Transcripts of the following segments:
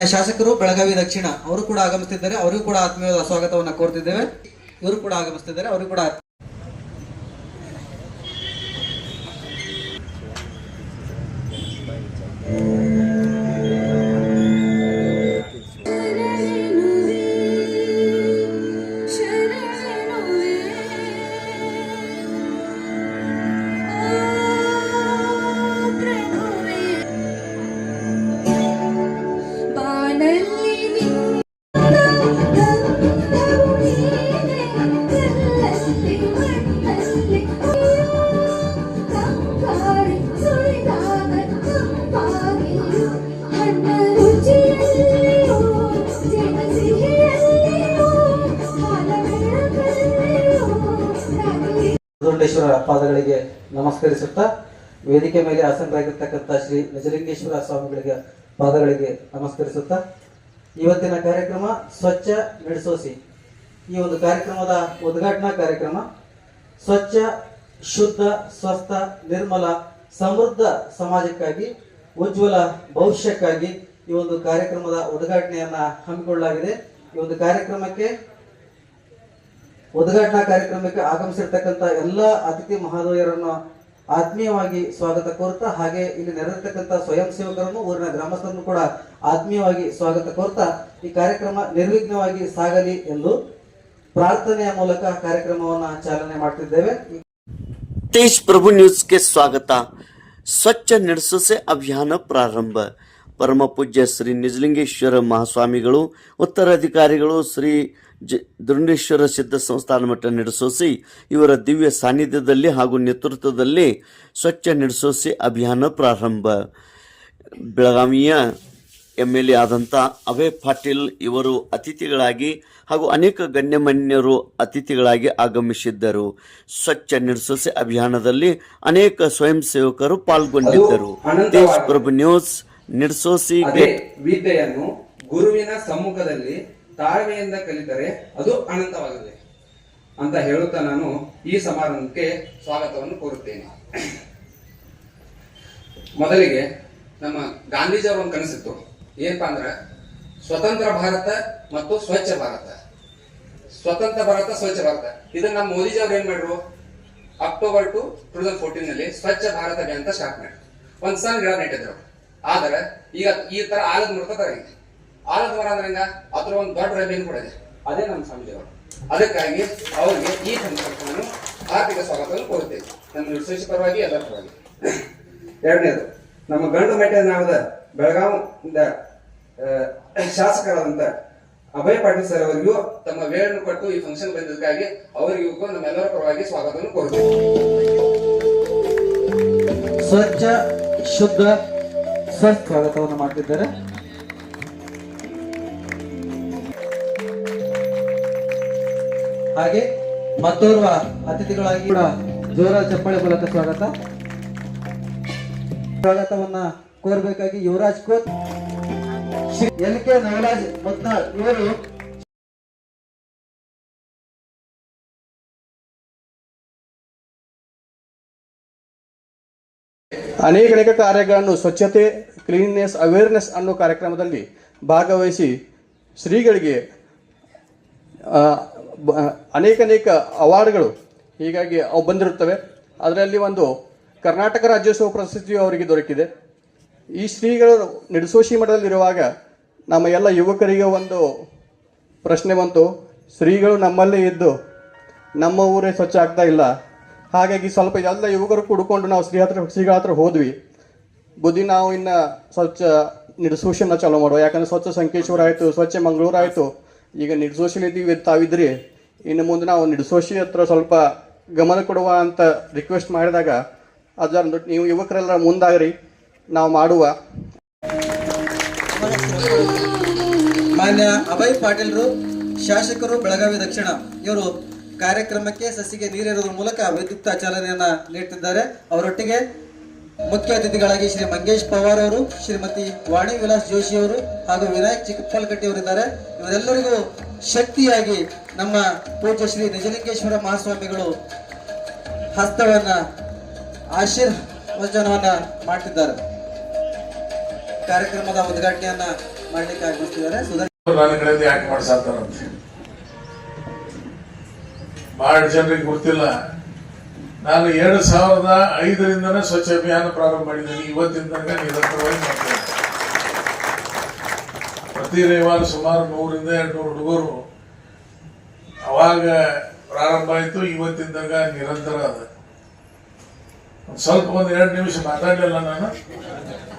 ಶಾಸಕರು ಬೆಳಗಾವಿ ದಕ್ಷಿಣ ಅವರು ಕೂಡ ಆಗಮಿಸುತ್ತಿದ್ದಾರೆ. ಅವರಿಗೂ ಕೂಡ ಆತ್ಮೀಯವಾದ ಸ್ವಾಗತವನ್ನು ಕೋರ್ತಿದ್ದೇವೆ. ಇವರು ಕೂಡ ಆಗಮಿಸುತ್ತಿದ್ದಾರೆ. ಅವರಿಗೂ ಕೂಡ ದುರುಂಡೇಶ್ವರ ಪಾದಗಳಿಗೆ ನಮಸ್ಕರಿಸುತ್ತಾ ವೇದಿಕೆ ಮೇಲೆ ಆಸನರಾಗಿರ್ತಕ್ಕಂಥ ಶ್ರೀ ನಿಜಲಿಂಗೇಶ್ವರ ಸ್ವಾಮಿಗಳಿಗೆ ಪಾದಗಳಿಗೆ ನಮಸ್ಕರಿಸುತ್ತಾ ಇವತ್ತಿನ ಕಾರ್ಯಕ್ರಮ ಸ್ವಚ್ಛ ನಡೆಸೋಸಿ. ಈ ಒಂದು ಕಾರ್ಯಕ್ರಮದ ಉದ್ಘಾಟನಾ ಕಾರ್ಯಕ್ರಮ ಸ್ವಚ್ಛ, ಶುದ್ಧ, ಸ್ವಸ್ಥ, ನಿರ್ಮಲ, ಸಮೃದ್ಧ ಸಮಾಜಕ್ಕಾಗಿ, ಉಜ್ವಲ ಭವಿಷ್ಯಕ್ಕಾಗಿ ಈ ಒಂದು ಕಾರ್ಯಕ್ರಮದ ಉದ್ಘಾಟನೆಯನ್ನ ಹಮ್ಮಿಕೊಳ್ಳಲಾಗಿದೆ. ಈ ಒಂದು ಉದ್ಘಾಟನಾ ಕಾರ್ಯಕ್ರಮಕ್ಕೆ ಆಗಮಿಸಿರ್ತಕ್ಕಂಥ ಎಲ್ಲ ಅತಿಥಿ ಮಹೋದಯರನ್ನು ಆತ್ಮೀಯವಾಗಿ ಸ್ವಾಗತ ಕೋರ್ತಾ, ಹಾಗೆ ಇಲ್ಲಿ ನೆರೆದಿರ್ತಕ್ಕಂಥ ಸ್ವಯಂ ಸೇವಕರನ್ನು, ಊರಿನ ಗ್ರಾಮಸ್ಥರನ್ನು ಕೂಡ ಆತ್ಮೀಯವಾಗಿ ಸ್ವಾಗತ ಕೋರ್ತಾ ಈ ಕಾರ್ಯಕ್ರಮ ನಿರ್ವಿಘ್ನವಾಗಿ ಸಾಗಲಿ ಎಂದು ಪ್ರಾರ್ಥನೆಯ ಮೂಲಕ ಕಾರ್ಯಕ್ರಮವನ್ನು ಚಾಲನೆ ಮಾಡ್ತಿದ್ದೇವೆ. तेज प्रभु न्यूज के स्वागत. ಸ್ವಚ್ಛ ನಡೆಸೋಸೆ ಅಭಿಯಾನ ಪ್ರಾರಂಭ. ಪರಮ ಪೂಜ್ಯ ಶ್ರೀ ನಿಜಲಿಂಗೇಶ್ವರ ಮಹಾಸ್ವಾಮಿಗಳು, ಉತ್ತರಾಧಿಕಾರಿಗಳು ಶ್ರೀ ದುರುಂಡೇಶ್ವರ ಸಿದ್ಧ ಸಂಸ್ಥಾನ ಮಠ ನಡೆಸೋಸಿ ಇವರ ದಿವ್ಯ ಸಾನ್ನಿಧ್ಯದಲ್ಲಿ ಹಾಗೂ ನೇತೃತ್ವದಲ್ಲಿ ಸ್ವಚ್ಛ ನಡೆಸೋಸಿ ಅಭಿಯಾನ ಪ್ರಾರಂಭ. ಬೆಳಗಾವಿಯ MLA ಆದಂಥ ಅಭಯ್ ಪಾಟೀಲ್ ಇವರು ಅತಿಥಿಗಳಾಗಿ ಹಾಗೂ ಅನೇಕ ಗಣ್ಯಮಾನ್ಯರು ಅತಿಥಿಗಳಾಗಿ ಆಗಮಿಸಿದ್ದರು. ಸ್ವಚ್ಛ ನಡೆಸೋಸಿ ಅಭಿಯಾನದಲ್ಲಿ ಅನೇಕ ಸ್ವಯಂ ಸೇವಕರು ಪಾಲ್ಗೊಂಡಿದ್ದರು. ತೇಜ್ ಪ್ರಭು ನ್ಯೂಸ್ ನಡೆಸೋಸಿ. ವಿದ್ಯೆಯನ್ನು ಗುರುವಿನ ಸಮ್ಮುಖದಲ್ಲಿ ತಾಳ್ಮೆಯಿಂದ ಕಲಿತರೆ ಅದು ಅನಂತವಾಗಿದೆ ಅಂತ ಹೇಳುತ್ತಾ ನಾನು ಈ ಸಮಾರಂಭಕ್ಕೆ ಸ್ವಾಗತವನ್ನು ಕೋರುತ್ತೇನೆ. ಮೊದಲಿಗೆ ನಮ್ಮ ಗಾಂಧೀಜಿಯವರು ಒಂದು ಕನಸಿತ್ತು, ಏನಪ್ಪಾ ಅಂದ್ರೆ ಸ್ವತಂತ್ರ ಭಾರತ ಮತ್ತು ಸ್ವಚ್ಛ ಭಾರತ. ಸ್ವತಂತ್ರ ಭಾರತ, ಸ್ವಚ್ಛ ಭಾರತ. ಇದನ್ನ ನಮ್ಮ ಮೋದಿಜಿ ಅವ್ರು ಏನ್ ಮಾಡ್ರು, ಅಕ್ಟೋಬರ್ 2014 ನಲ್ಲಿ ಸ್ವಚ್ಛ ಭಾರತ ಅಭಿಯಾನ ಅಂತ ಸ್ಟಾರ್ಟ್ ಮಾಡಿ ಒಂದ್ ಸಣ್ಣ ಗಿಡ ನೆಟ್ಟಿದ್ರು. ಆದ್ರೆ ಈಗ ಈ ತರ ಆಲದ ಮುಡ್ಕೋತಾರೆ. ಆಲದ ಮರ ಅಂದ್ರೆ ಅದ್ರ ಒಂದು ದೊಡ್ಡ ರೆಬೆನ್ ಕೂಡ ಇದೆ, ಅದೇ ನಮ್ಮ ಸ್ವಾಮೀಜಿಯವರು. ಅದಕ್ಕಾಗಿ ಅವರಿಗೆ ಈ ಸಂದರ್ಭವನ್ನು ಆರ್ಥಿಕ ಸ್ವಾಗತವನ್ನು ಕೋರುತ್ತೇವೆ, ನಮ್ಮ ವಿಶೇಷ ಪರವಾಗಿ ಎಲ್ಲರ ಪರವಾಗಿ. ಎರಡನೇದು, ನಮ್ಮ ಗಂಡು ಮಠದ ನಾವದ ಬೆಳಗಾವಿಯಿಂದ ಶಾಸಕರಾದಂತ ಅಭಯ್ ಪಾಟೀಲ್ ಸರ್ ಅವರಿಗೂ ತಮ್ಮ ವೇಳೆಯನ್ನು ಕೊಟ್ಟು ಈ ಫಂಕ್ಷನ್ ಬಂದಿದ್ದಕ್ಕಾಗಿ ಅವರಿಗೂ ನಮ್ಮೆಲ್ಲರ ಪರವಾಗಿ ಸ್ವಾಗತವನ್ನು ಕೋರುತ್ತೇವೆ. ಸ್ವಚ್ಛ, ಶುದ್ಧ, ಸ್ವಸ್ಥ ಸ್ವಾಗತವನ್ನು ಮಾಡ್ತಿದ್ದಾರೆ. ಹಾಗೆ ಮತ್ತೋರ್ವ ಅತಿಥಿಗಳಾಗಿ ಕೂಡ ಜೋರಾದ ಚಪ್ಪಾಳೆ ಮೂಲಕ ಸ್ವಾಗತವನ್ನ ಕೋರಬೇಕಾಗಿ ಯುವರಾಜ್ ಕೋತ್, ಶ್ರೀ LK ನವರಾಜ್ ಮತ್ನಾಳ್ ಇವರು ಅನೇಕ ಕಾರ್ಯಗಳನ್ನು ಸ್ವಚ್ಛತೆ, ಕ್ಲೀನ್ನೆಸ್, ಅವೇರ್ನೆಸ್ ಅನ್ನೋ ಕಾರ್ಯಕ್ರಮದಲ್ಲಿ ಭಾಗವಹಿಸಿ ಶ್ರೀಗಳಿಗೆ ಅನೇಕ ಅವಾರ್ಡ್ಗಳು ಹೀಗಾಗಿ ಅವು ಬಂದಿರುತ್ತವೆ. ಅದರಲ್ಲಿ ಒಂದು ಕರ್ನಾಟಕ ರಾಜ್ಯೋತ್ಸವ ಪ್ರಶಸ್ತಿಯು ಅವರಿಗೆ ದೊರಕಿದೆ. ಈ ಶ್ರೀಗಳು ನಿಡಸೋಶಿ ಮಠದಲ್ಲಿರುವಾಗ ನಮ್ಮ ಎಲ್ಲ ಯುವಕರಿಗೆ ಒಂದು ಪ್ರಶ್ನೆ ಬಂತು, ಶ್ರೀಗಳು ನಮ್ಮಲ್ಲೇ ಇದ್ದು ನಮ್ಮ ಊರೇ ಸ್ವಚ್ಛ ಆಗ್ತಾ ಇಲ್ಲ, ಹಾಗಾಗಿ ಸ್ವಲ್ಪ ಎಲ್ಲ ಯುವಕರು ಕುಡ್ಕೊಂಡು ನಾವು ಶ್ರೀಗಳ ಹತ್ರ ಹೋದ್ವಿ. ಬುದ್ಧಿ ನಾವು ಇನ್ನು ಸ್ವಚ್ಛ ನಿಡಸೋಶಿನ ಚಾಲೂ ಮಾಡುವ, ಯಾಕಂದರೆ ಸ್ವಚ್ಛ ಸಂಕೇಶ್ವರ ಆಯಿತು, ಸ್ವಚ್ಛ ಮಂಗಳೂರು ಆಯಿತು, ಈಗ ನಿಡಸೋಶಿಲಿದ್ದೀವಿ ತಾವಿದ್ರಿ, ಇನ್ನು ಮುಂದೆ ನಾವು ನಿಡಸೋಶಿ ಹತ್ರ ಸ್ವಲ್ಪ ಗಮನ ಕೊಡುವ ಅಂತ ರಿಕ್ವೆಸ್ಟ್ ಮಾಡಿದಾಗ ಅದರ ನೀವು ಯುವಕರೆಲ್ಲ ಮುಂದಾಗ್ರಿ, ನಾವು ಮಾಡುವ. ಮಾನ್ಯ ಅಭಯ್ ಪಾಟೀಲ್ರು, ಶಾಸಕರು ಬೆಳಗಾವಿ ದಕ್ಷಿಣ, ಇವರು ಕಾರ್ಯಕ್ರಮಕ್ಕೆ ಸಸಿಗೆ ನೀರಿರುವುದರ ಮೂಲಕ ವಿದ್ಯುಕ್ತ ಚಾಲನೆಯನ್ನ ನೀಡುತ್ತಿದ್ದಾರೆ. ಅವರೊಟ್ಟಿಗೆ ಮುಖ್ಯ ಅತಿಥಿಗಳಾಗಿ ಶ್ರೀ ಮಂಗೇಶ್ ಪವಾರ್ ಅವರು, ಶ್ರೀಮತಿ ವಾಣಿ ವಿಲಾಸ್ ಜೋಶಿ ಅವರು ಹಾಗೂ ವಿನಾಯಕ್ ಚಿಕ್ಕಪಲ್ಕಟ್ಟಿ ಅವರಿದ್ದಾರೆ. ಇವರೆಲ್ಲರಿಗೂ ಶಕ್ತಿಯಾಗಿ ನಮ್ಮ ಪೂಜ್ಯ ಶ್ರೀ ನಿಜಲಿಂಗೇಶ್ವರ ಮಹಾಸ್ವಾಮಿಗಳು ಹಸ್ತವನ್ನ ಆಶೀರ್ವಚನವನ್ನ ಮಾಡ್ತಿದ್ದಾರೆ. ಕಾರ್ಯಕ್ರಮದ ಉದ್ಘಾಟನೆಯನ್ನ ಮಾಡಲಿಕ್ಕೆ ಆಗಮಿಸ್ತಿದ್ದಾರೆ. ನನ್ನ ಕಡೆಯಿಂದ ಯಾಕೆ ಮಾಡ್ಸಾತಾರಂತೆ ಬಹಳ ಜನರಿಗೆ ಗೊತ್ತಿಲ್ಲ. ನಾನು 2005ರಿಂದನೇ ಸ್ವಚ್ಛ ಅಭಿಯಾನ ಪ್ರಾರಂಭ ಮಾಡಿದ್ದೀನಿ. ಇವತ್ತಿನ ತನಕ ನಿರಂತರವಾಗಿ ಮಾಡ್ತೇನೆ. ಪ್ರತಿ ರವಿವಾರ ಸುಮಾರು 100-200 ಹುಡುಗರು ಅವಾಗ ಪ್ರಾರಂಭ ಆಯ್ತು. ಇವತ್ತಿನ ತನಕ ನಿರಂತರ ಅದ. ಸ್ವಲ್ಪ 1-2 ನಿಮಿಷ ಮಾತಾಡಲಿಲ್ಲ. ನಾನು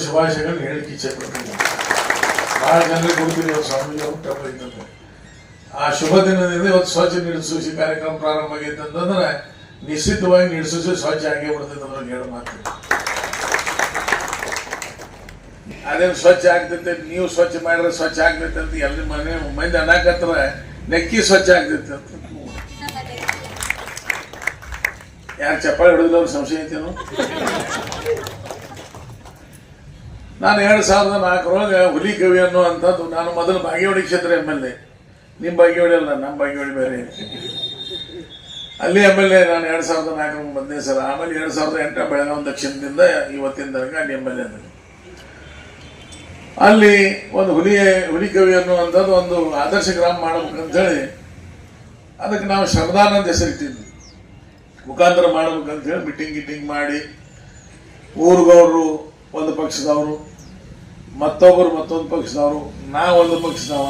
ಶುಭಾಶಯಗಳನ್ನ ಹೇಳಿಕ್ಕೆ ಇಚ್ಛೆ ಪಡ್ತೀನಿ. ಬಹಳ ಜನರಿಗೆ ಗೊತ್ತಿಲ್ಲ ಸ್ವಾಮೀಜಿ ಅವರು ಆ ಶುಭ ದಿನದಿಂದ ಇವತ್ತು ಸ್ವಚ್ಛ ನೀಡಸೂಸಿ ಕಾರ್ಯಕ್ರಮ ಪ್ರಾರಂಭ ಆಗೈತೆ ಅಂತಂದ್ರೆ ನಿಶ್ಚಿತವಾಗಿ ನೀಡಸೂಸಿ ಸ್ವಚ್ಛ ಆಗೇ ಬಿಡ್ತೈತೆ ಅನ್ನೋದು ಹೇಳ ಮಾತು. ಅದೇನು ಸ್ವಚ್ಛ ಆಗ್ತೈತೆ, ನೀವು ಸ್ವಚ್ಛ ಮಾಡಿದ್ರೆ ಸ್ವಚ್ಛ ಆಗ್ತೈತೆ ಅಂತ ಎಲ್ಲಿ ಮನೆ ಮಂದಿ ಅನ್ನಕತ್ರ ನೆಕ್ಕಿ ಸ್ವಚ್ಛ ಆಗ್ತೈತೆ ಅಂತ ಯಾರು ಚಪ್ಪಾಳೆ ಹಿಡಿದವ್ರು ಸಂಶಯ ಐತೇನು? ನಾನು 2004ರೊಳಗೆ ಹುಲಿ ಕವಿ ಅನ್ನುವಂಥದ್ದು ನಾನು ಮೊದಲು ಬಾಗೇವಾಡಿ ಕ್ಷೇತ್ರ MLA. ನಿಮ್ಮ ಬಾಗೇವಾಡಿ ಅಲ್ಲ, ನಮ್ಮ ಬಾಗೇವಾಡಿ ಬೇರೆ. ಅಲ್ಲಿ MLA ನಾನು 2004 ಬಂದೇ ಸಲ. ಆಮೇಲೆ 2008 ಬೆಳಗಾವಿ ದಕ್ಷಿಣದಿಂದ ಇವತ್ತಿನ ತನಕ ಅಲ್ಲಿ MLA ಅದ. ಅಲ್ಲಿ ಒಂದು ಹುಲಿ ಕವಿ ಅನ್ನುವಂಥದ್ದು ಒಂದು ಆದರ್ಶ ಗ್ರಾಮ ಮಾಡ್ಬೇಕಂತೇಳಿ ಅದಕ್ಕೆ ನಾವು ಶ್ರಮದಾನ ಅಂತ ಹೆಸರಿಟ್ಟಿದ್ವಿ. ಮುಖಾಂತರ ಮಾಡ್ಬೇಕಂತ ಹೇಳಿ ಮೀಟಿಂಗ್ ಮಾಡಿ ಊರುಗೌಡರು ಒಂದು ಪಕ್ಷದವರು, ಮತ್ತೊಬ್ಬರು ಮತ್ತೊಂದು ಪಕ್ಷದವರು, ನಾವೊಂದು ಪಕ್ಷದವ.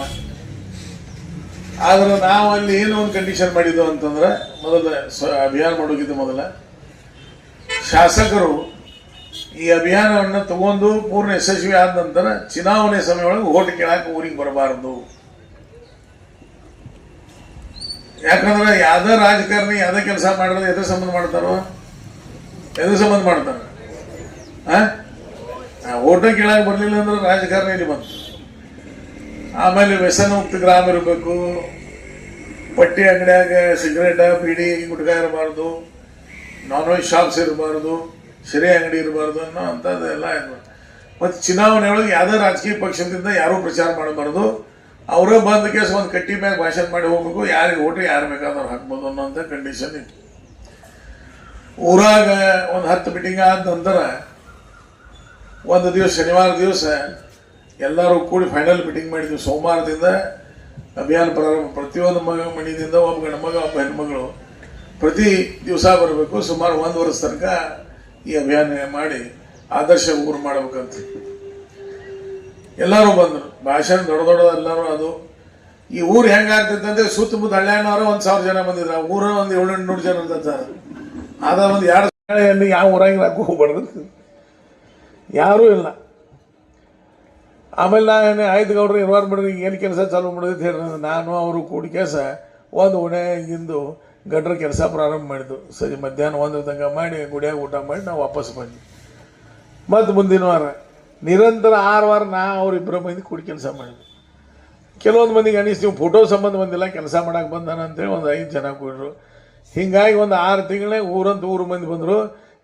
ಆದ್ರೆ ನಾವು ಅಲ್ಲಿ ಏನು ಒಂದು ಕಂಡೀಷನ್ ಮಾಡಿದ್ವು ಅಂತಂದ್ರೆ, ಮೊದಲ ಅಭಿಯಾನ ಮಾಡೋಗಿದ್ದು ಮೊದಲ ಶಾಸಕರು ಈ ಅಭಿಯಾನವನ್ನು ತಗೊಂಡು ಪೂರ್ಣ ಯಶಸ್ವಿ ಆದ ನಂತರ ಚುನಾವಣೆ ಸಮಯದೊಳಗೆ ಓಟ್ ಕೇಳಕ್ಕೆ ಊರಿಗೆ ಬರಬಾರದು. ಯಾಕಂದ್ರೆ ಯಾವ್ದೇ ರಾಜಕಾರಣಿ ಯಾವ್ದೇ ಕೆಲಸ ಮಾಡಿದ್ರೆ ಎದ್ರ ಸಂಬಂಧ ಮಾಡ್ತಾರೋ, ಓಟ ಕೇಳಕ್ಕೆ ಬರಲಿಲ್ಲ ಅಂದ್ರೆ ರಾಜಕಾರಣ ಇಲ್ಲಿ ಬಂತು. ಆಮೇಲೆ ವ್ಯಸನ ಮುಕ್ತ ಗ್ರಾಮ ಇರಬೇಕು, ಪಟ್ಟಿ ಅಂಗಡಿಯಾಗ ಸಿಗರೇಟ ಬೀಡಿ ಗುಟ್ಕಾ ಇರಬಾರ್ದು, ನಾನ್ ವೆಜ್ ಶಾಪ್ಸ್ ಇರಬಾರ್ದು, ಸಿರೆ ಅಂಗಡಿ ಇರಬಾರ್ದು ಅನ್ನೋ ಅಂಥದ್ದೆಲ್ಲ ಇರಬಾರ್ದು. ಮತ್ತು ಚುನಾವಣೆ ಒಳಗೆ ಯಾವುದೇ ರಾಜಕೀಯ ಪಕ್ಷದಿಂದ ಯಾರೂ ಪ್ರಚಾರ ಮಾಡಬಾರ್ದು. ಅವರೇ ಬಂದ ಕೇಸ್ ಒಂದು ಕಟ್ಟಿ ಮ್ಯಾಗ ಭಾಷಣ ಮಾಡಿ ಹೋಗ್ಬೇಕು, ಯಾರಿಗೆ ಓಟು ಯಾರು ಬೇಕಾದವ್ರು ಹಾಕ್ಬೋದು ಅನ್ನೋಂಥ ಕಂಡೀಷನ್ ಇತ್ತು. ಊರಾಗ ಒಂದು 10 ಮೀಟಿಂಗ್ ಆದ ನಂತರ ಒಂದು ದಿವಸ ಶನಿವಾರ ದಿವಸ ಎಲ್ಲರೂ ಕೂಡಿ ಫೈನಲ್ ಮೀಟಿಂಗ್ ಮಾಡಿದ್ವಿ. ಸೋಮವಾರದಿಂದ ಅಭಿಯಾನ ಪ್ರಾರಂಭ. ಪ್ರತಿಯೊಂದು ಮನೆಯಿಂದ ಒಬ್ಬ ಗಂಡ್ಮಗ ಒಬ್ಬ ಹೆಣ್ಮಗಳು ಪ್ರತಿ ದಿವಸ ಬರಬೇಕು. ಸುಮಾರು 1 ವರ್ಷ ತನಕ ಈ ಅಭಿಯಾನ ಮಾಡಿ ಆದರ್ಶ ಊರು ಮಾಡ್ಬೇಕಂತ ಎಲ್ಲರೂ ಬಂದರು. ಭಾಷಣ ದೊಡ್ಡ ಎಲ್ಲರೂ. ಅದು ಈ ಊರು ಹೆಂಗಾಗ್ತೈತೆ ಅಂದ್ರೆ ಸುತ್ತಮುತ್ತ ಹಳ್ಳ್ಯಾನವ್ರ 1000 ಜನ ಬಂದಿದ್ರು. ಆ ಊರ ಒಂದು 700-800 ಜನ ಅಂತಾರೆ. ಅದ ಒಂದು 2 ಯಾವ ಊರಾಗಿ ಹಾಕಿ ಹೋಗ್ಬಾರ್ದು, ಯಾರೂ ಇಲ್ಲ. ಆಮೇಲೆ ನಾನು ಆಯ್ತು ಗೌಡ್ರು ಇರುವಾರ ಬಿಡ್ರಿ, ಏನು ಕೆಲಸ ಚಾಲೂ ಮಾಡೋದು ಹೇಳಿ ನಾನು ಅವರು ಕೂಡಿ ಕೆಲಸ ಒಂದು ಓಣೆಗಿಂದು ಗಡ್ರ ಕೆಲಸ ಪ್ರಾರಂಭ ಮಾಡಿದ್ದು. ಸರಿ ಮಧ್ಯಾಹ್ನ 1 ತನಕ ಮಾಡಿ ಗುಡಿಯಾಗ ಊಟ ಮಾಡಿ ನಾವು ವಾಪಸ್ ಬಂದ್ವಿ. ಮತ್ತು ಮುಂದಿನ ವಾರ ನಿರಂತರ 6 ವಾರ ಅವರಿಬ್ಬರ ಮಂದಿ ಕೂಡಿ ಕೆಲಸ ಮಾಡಿದ್ವಿ. ಕೆಲವೊಂದು ಮಂದಿಗೆ ಅನಿಸ್ತು ನೀವು ಫೋಟೋ ಸಂಬಂಧ ಬಂದಿಲ್ಲ, ಕೆಲಸ ಮಾಡಕ್ಕೆ ಬಂದಾನ ಅಂತೇಳಿ ಒಂದು 5 ಜನ ಕೊಟ್ಟರು. ಹೀಗಾಗಿ ಒಂದು 6 ತಿಂಗಳೇ ಊರು ಮಂದಿ ಬಂದರು.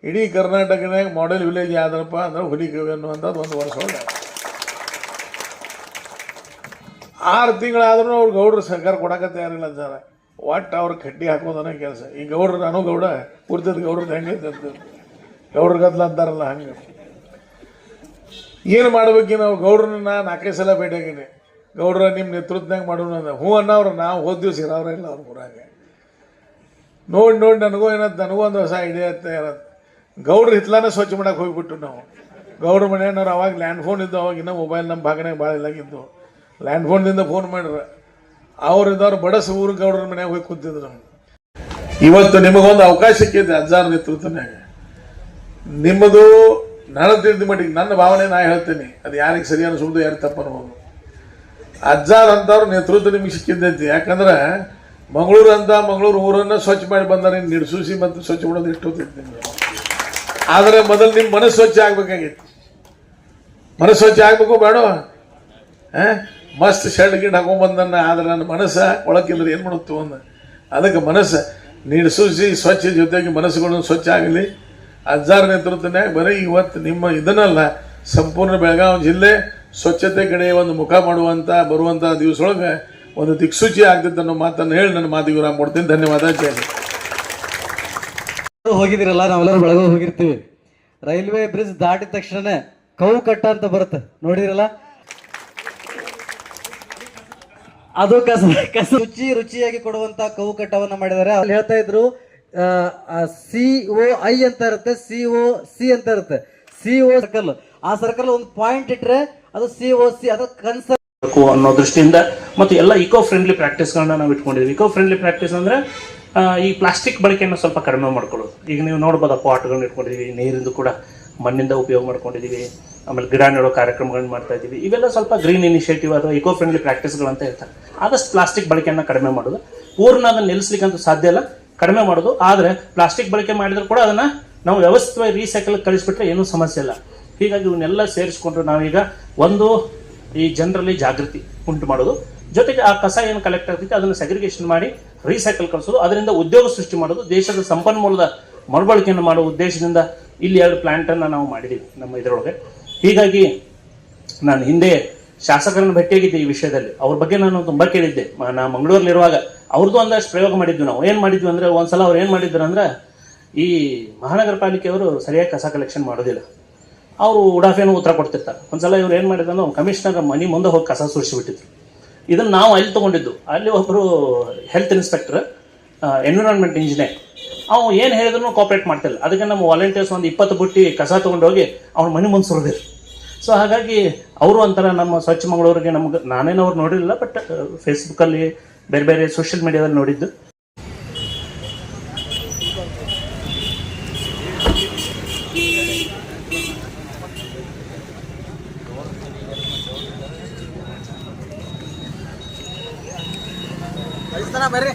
ಇಡೀ ಕರ್ನಾಟಕದಾಗ ಮಾಡೆಲ್ ವಿಲೇಜ್ ಯಾವ್ದಪ್ಪ ಅಂದ್ರೆ ಹುಲಿ ಕವಿ ಅನ್ನುವಂಥದ್ದು 1 ವರ್ಷ ಒಳಗೆ 6 ತಿಂಗಳಾದ್ರೂ ಅವ್ರು ಗೌಡ್ರು ಸರ್ಕಾರ ಕೊಡಕ್ಕೆ ತಯಾರಿಲ್ಲ ಅಂತಾರೆ. ಒಟ್ಟು ಅವ್ರ ಕಡ್ಡಿ ಹಾಕೋದನ್ನ ಕೆಲಸ. ಈ ಗೌಡ್ರು ನಾನು ಗೌಡ ಪೂರ್ತಿ ಗೌಡ್ರದ್ದು ಹೆಂಗೈತೆ ಅಂತ ಗೌಡ್ರ ಗದ್ಲ ಅಂತಾರಲ್ಲ ಹಂಗೆ. ಏನು ಮಾಡ್ಬೇಕಿ ನಾವು ಗೌಡ್ರನ್ನ 4-5 ಸಲ ಭೇಟಿಯಾಗೀನಿ. ಗೌಡ್ರ ನಿಮ್ಮ ನೇತೃತ್ವದಾಗ ಮಾಡೋಣ ಅಂದ. ಹ್ಞೂ ಅನ್ನೋರು ನಾವು ಹೋದ್ವಿ ಸಿರಾವ್ರ ಇಲ್ಲ ಅವ್ರ ಊರಾಗ. ನೋಡಿ ನನಗೂ ಒಂದು ಹೊಸ ಐಡಿಯಾ ಅಂತ ಇರೋದು. ಗೌಡ್ರ ಹಿತ್ಲಾನ ಸ್ವಚ್ಛ ಮಾಡಕ್ಕೆ ಹೋಗ್ಬಿಟ್ಟು ನಾವು ಗೌಡ್ರ ಮನೆಯವ್ರು ಅವಾಗ ಲ್ಯಾಂಡ್ ಫೋನ್ ಇದ್ದು. ಅವಾಗ ಇನ್ನೂ ಮೊಬೈಲ್ ನಮ್ಮ ಭಾಗನಾಗ ಭಾಳ ಇಲ್ಲಾಗಿದ್ದು. ಲ್ಯಾಂಡ್ ಫೋನ್ದಿಂದ ಫೋನ್ ಮಾಡ್ರ ಅವ್ರಿದ್ದವ್ರು ಬಡಸ ಊರು ಗೌಡ್ರ ಮನ್ಯಾಗ ಹೋಗಿ ಕೂತಿದ್ರು. ನಮ್ಗೆ ಇವತ್ತು ನಿಮಗೊಂದು ಅವಕಾಶ ಸಿಕ್ಕಿದೆ ಅಜ್ಜಾರ ನೇತೃತ್ವನಾಗ. ನಿಮ್ಮದು ನನ್ನ ತಿಳಿದ ಮಟ್ಟಿಗೆ ನನ್ನ ಭಾವನೆ ನಾ ಹೇಳ್ತೀನಿ, ಅದು ಯಾರಿಗೆ ಸರಿ ಅನಿಸೋದು ಯಾರು ತಪ್ಪು ಅನ್ಬೋದು. ಅಜ್ಜಾರ್ ಅಂತವ್ರು ನೇತೃತ್ವ ನಿಮಗೆ ಸಿಕ್ಕಿದ್ದೈತಿ. ಯಾಕಂದ್ರೆ ಮಂಗಳೂರು ಊರನ್ನು ಸ್ವಚ್ಛ ಮಾಡಿ ಬಂದಾರೆ. ನಿಡ್ಸೂಸಿ ಮತ್ತು ಸ್ವಚ್ಛ ಮಾಡೋದು ಎಷ್ಟು ಹೋಗ್ತೈತಿ ನಿಮ್ಗೆ. ಆದರೆ ಮೊದಲು ನಿಮ್ಮ ಮನಸ್ಸು ಸ್ವಚ್ಛ ಆಗ್ಬೇಕಾಗಿತ್ತು. ಮನಸ್ಸು ಸ್ವಚ್ಛ ಆಗ್ಬೇಕು ಬೇಡ? ಮಸ್ತ್ ಶರ್ಟ್ ಗಿಡ್ ಹಾಕೊಂಡ್ಬಂದನ್ನ. ಆದ್ರೆ ನನ್ನ ಮನಸ್ಸ ಒಳಕ್ಕಿದ್ರೆ ಏನು ಮಾಡುತ್ತೋ ಅಂದ. ಅದಕ್ಕೆ ಮನಸ್ಸು ನಿಡ್ಸೂಸಿ ಸ್ವಚ್ಛ ಜೊತೆಗೆ ಮನಸ್ಸುಗಳನ್ನು ಸ್ವಚ್ಛ ಆಗಲಿ. ಅಜ್ಜಾರ ನೇತೃತ್ವನಾಗ ಬರೀ ಇವತ್ತು ನಿಮ್ಮ ಇದನ್ನಲ್ಲ, ಸಂಪೂರ್ಣ ಬೆಳಗಾವಿ ಜಿಲ್ಲೆ ಸ್ವಚ್ಛತೆ ಕಡೆ ಒಂದು ಮುಖ ಮಾಡುವಂಥ ಬರುವಂಥ ದಿವಸದೊಳಗೆ ಒಂದು ದಿಕ್ಸೂಚಿ ಆಗ್ತೈತೆ ಅನ್ನೋ ಮಾತನ್ನು ಹೇಳಿ ನನ್ನ ಮಾತಿಗೆ ವಿರಾಮ ಕೊಡ್ತೀನಿ. ಧನ್ಯವಾದ. ಜೈ ಹಿಂದ್. ಹೋಗಿದ್ದೀರಲ್ಲ, ನಾವೆಲ್ಲರೂ ಬೆಳಗಾವಿ ಹೋಗಿರ್ತೀವಿ. ರೈಲ್ವೆ ಬ್ರಿಡ್ಜ್ ದಾಟಿದ ತಕ್ಷಣ ಕವು ಕಟ್ಟ ಅಂತ ಬರುತ್ತೆ ನೋಡಿರಲ್ಲ, ಅದು ಕಸ ರುಚಿಯಾಗಿ ಕೊಡುವಂತ ಕವು ಕಟ್ಟವನ್ನ ಮಾಡಿದ್ದಾರೆ. ಅಲ್ಲಿ ಹೇಳ್ತಾ ಇದ್ರು COI ಅಂತ ಇರುತ್ತೆ, COC ಅಂತ ಇರುತ್ತೆ. CO ಸರ್ಕಲ್, ಆ ಸರ್ಕಲ್ ಒಂದು ಪಾಯಿಂಟ್ ಇಟ್ರೆ ಅದು COC, ಅದು ಕನ್ಸರ್ ಅನ್ನೋ ದೃಷ್ಟಿಯಿಂದ ಮತ್ತು ಎಲ್ಲ ಇಕೋ ಫ್ರೆಂಡ್ಲಿ ಪ್ರಾಕ್ಟೀಸ್ಗಳನ್ನ ನಾವು ಇಟ್ಕೊಂಡಿದ್ವಿ. ಇಕೋ ಫ್ರೆಂಡ್ಲಿ ಪ್ರಾಕ್ಟೀಸ್ ಅಂದ್ರೆ ಈ ಪ್ಲಾಸ್ಟಿಕ್ ಬಳಕೆಯನ್ನು ಸ್ವಲ್ಪ ಕಡಿಮೆ ಮಾಡ್ಕೊಳ್ಳೋದು. ಈಗ ನೀವು ನೋಡ್ಬೋದು, ಪಾಟ್ಗಳನ್ನ ಇಟ್ಕೊಂಡಿದ್ದೀವಿ, ನೀರಿಂದು ಕೂಡ ಮಣ್ಣಿಂದ ಉಪಯೋಗ ಮಾಡ್ಕೊಂಡಿದ್ದೀವಿ, ಆಮೇಲೆ ಗಿಡ ನೆಡೋ ಕಾರ್ಯಕ್ರಮಗಳನ್ನ ಮಾಡ್ತಾ ಇದ್ದೀವಿ. ಇವೆಲ್ಲ ಸ್ವಲ್ಪ ಗ್ರೀನ್ ಇನಿಷಿಯೇಟಿವ್ ಅಥವಾ ಇಕೋ ಫ್ರೆಂಡ್ಲಿ ಪ್ರಾಕ್ಟೀಸ್ಗಳು ಅಂತ ಇರ್ತಾರೆ. ಆದಷ್ಟು ಪ್ಲಾಸ್ಟಿಕ್ ಬಳಕೆಯನ್ನು ಕಡಿಮೆ ಮಾಡೋದು. ಪೂರ್ಣ ಅದನ್ನು ನಿಲ್ಲಿಸ್ಲಿಕ್ಕಂತೂ ಸಾಧ್ಯ ಇಲ್ಲ, ಕಡಿಮೆ ಮಾಡೋದು. ಆದರೆ ಪ್ಲಾಸ್ಟಿಕ್ ಬಳಕೆ ಮಾಡಿದ್ರು ಕೂಡ ಅದನ್ನು ನಾವು ವ್ಯವಸ್ಥಿತವಾಗಿ ರೀಸೈಕಲ್ ಕಳಿಸ್ಬಿಟ್ರೆ ಏನೂ ಸಮಸ್ಯೆ ಇಲ್ಲ. ಹೀಗಾಗಿ ಇವನ್ನೆಲ್ಲ ಸೇರಿಸ್ಕೊಂಡು ನಾವೀಗ ಒಂದು ಈ ಜನರಲ್ಲಿ ಜಾಗೃತಿ ಉಂಟು ಮಾಡೋದು, ಜೊತೆಗೆ ಆ ಕಸ ಏನು ಕಲೆಕ್ಟ್ ಆಗ್ತೈತೆ ಅದನ್ನು ಸೆಗ್ರಿಗೇಷನ್ ಮಾಡಿ ರೀಸೈಕಲ್ ಕಳಿಸೋದು, ಅದರಿಂದ ಉದ್ಯೋಗ ಸೃಷ್ಟಿ ಮಾಡೋದು, ದೇಶದ ಸಂಪನ್ಮೂಲದ ಮರುಬಳಕೆಯನ್ನು ಮಾಡುವ ಉದ್ದೇಶದಿಂದ ಇಲ್ಲಿ 2 ಪ್ಲಾಂಟನ್ನು ನಾವು ಮಾಡಿದ್ದೀವಿ ನಮ್ಮ ಇದರೊಳಗೆ. ಹೀಗಾಗಿ ನಾನು ಹಿಂದೆ ಶಾಸಕರನ್ನು ಭೇಟಿಯಾಗಿದ್ದೆ ಈ ವಿಷಯದಲ್ಲಿ. ಅವ್ರ ಬಗ್ಗೆ ನಾನು ತುಂಬ ಕೇಳಿದ್ದೆ. ನಾ ಮಂಗಳೂರಲ್ಲಿರುವಾಗ ಅವ್ರದ್ದು ಒಂದಷ್ಟು ಪ್ರಯೋಗ ಮಾಡಿದ್ವಿ. ನಾವು ಏನು ಮಾಡಿದ್ವಿ ಅಂದರೆ, ಒಂದ್ಸಲ ಅವ್ರು ಏನು ಮಾಡಿದ್ರು ಅಂದ್ರೆ, ಈ ಮಹಾನಗರ ಪಾಲಿಕೆಯವರು ಸರಿಯಾಗಿ ಕಸ ಕಲೆಕ್ಷನ್ ಮಾಡೋದಿಲ್ಲ, ಅವರು ಉಡಾಫೆನೂ ಉತ್ತರ ಕೊಡ್ತಿರ್ತಾರೆ. ಒಂದ್ಸಲ ಇವ್ರು ಏನು ಮಾಡಿದ್ರು ಅಂದ್ರೆ, ಕಮಿಷನರ್ ಮನೆ ಮುಂದೆ ಹೋಗಿ ಕಸ ಸುರಿಸಿಬಿಟ್ಟಿದ್ರು. ಇದನ್ನು ನಾವು ಅಲ್ಲಿ ತೊಗೊಂಡಿದ್ದು. ಅಲ್ಲಿ ಒಬ್ಬರು ಹೆಲ್ತ್ ಇನ್ಸ್ಪೆಕ್ಟರ್, ಎನ್ವಿರಾನ್ಮೆಂಟ್ ಇಂಜಿನಿಯರ್, ಅವ್ನು ಏನು ಹೇಳಿದ್ರು ಕೋಆಪ್ರೇಟ್ ಮಾಡ್ತಿಲ್ಲ. ಅದಕ್ಕೆ ನಮ್ಮ ವಾಲಂಟಿಯರ್ಸ್ ಒಂದು 20 ಬುಟ್ಟಿ ಕಸ ತೊಗೊಂಡೋಗಿ ಅವ್ನ ಮನೆ ಮುಂದೆ ಸುರಿದಿರು. ಸೊ ಹಾಗಾಗಿ ಅವರು ಒಂಥರ ನಮ್ಮ ಸ್ವಚ್ಛ ಮಂಗಳೂರಿಗೆ ನಮ್ಗೆ, ನಾನೇನು ಅವ್ರು ನೋಡಿರಲಿಲ್ಲ, ಬಟ್ ಫೇಸ್ಬುಕ್ಕಲ್ಲಿ ಬೇರೆ ಬೇರೆ ಸೋಷಿಯಲ್ ಮೀಡಿಯಾದಲ್ಲಿ ನೋಡಿದ್ದು. ಬರ್ರಿ.